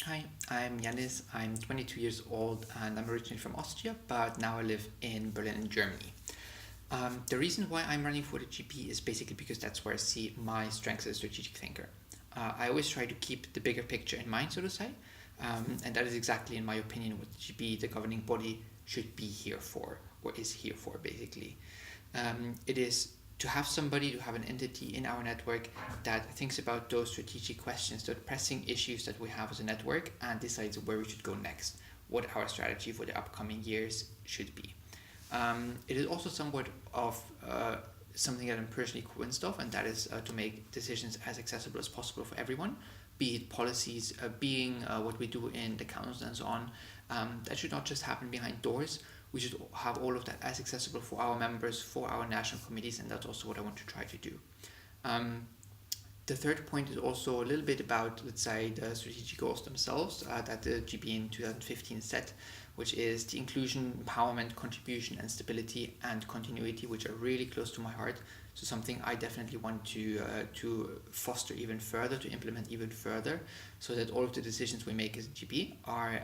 Hi, I'm Jannis. I'm 22 years old and I'm originally from Austria, but now I live in Berlin, in Germany. The reason why I'm running for the GP is basically because that's where I see my strengths as a strategic thinker. I always try to keep the bigger picture in mind, so to say, and that is exactly, in my opinion, what the GP, the governing body, should be here for, or is here for, basically. It is to have somebody, to have an entity in our network that thinks about those strategic questions, those pressing issues that we have as a network, and decides where we should go next, what our strategy for the upcoming years should be. It is also somewhat of something that I'm personally convinced of, and that is to make decisions as accessible as possible for everyone, be it policies, being what we do in the council and so on. That should not just happen behind doors. We should have all of that as accessible for our members, for our national committees, and that's also what I want to try to do. The third point is also a little bit about, let's say, the strategic goals themselves that the GB in 2015 set, which is the inclusion, empowerment, contribution, and stability and continuity, which are really close to my heart. So something I definitely want to foster even further, to implement even further, so that all of the decisions we make as a GB are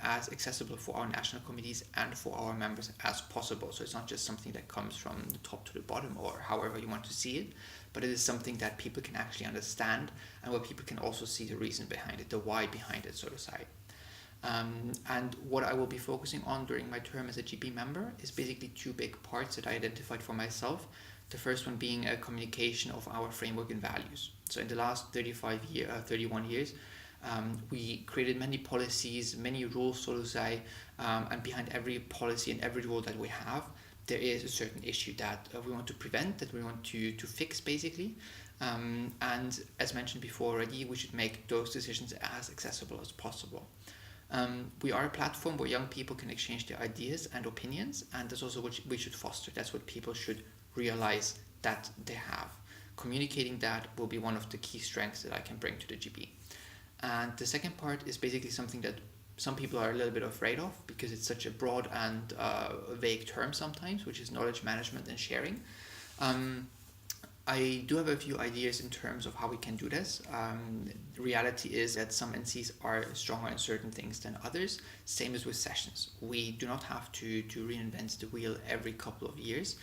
as accessible for our national committees and for our members as possible. So it's not just something that comes from the top to the bottom, or however you want to see it, but it is something that people can actually understand, and where people can also see the reason behind it, the why behind it, so to say. And what I will be focusing on during my term as a GB member is basically two big parts that I identified for myself. The first one being a communication of our framework and values. So in the last 31 years, we created many policies, many rules, so to say, and behind every policy and every rule that we have, there is a certain issue that we want to prevent, that we want to fix, basically. And as mentioned before already, we should make those decisions as accessible as possible. We are a platform where young people can exchange their ideas and opinions, and that's also what we should foster. That's what people should realize that they have. Communicating that will be one of the key strengths that I can bring to the GB. And the second part is basically something that some people are a little bit afraid of, because it's such a broad and vague term sometimes, which is knowledge management and sharing. I do have a few ideas in terms of how we can do this. The reality is that some NCs are stronger in certain things than others. Same as with sessions. We do not have to reinvent the wheel every couple of years.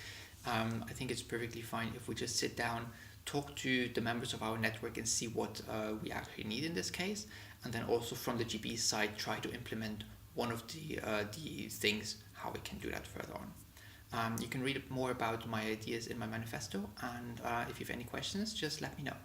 I think it's perfectly fine if we just sit down, talk to the members of our network and see what we actually need in this case, and then also from the GB side try to implement one of the things, how we can do that further on. You can read more about my ideas in my manifesto, and if you have any questions, just let me know.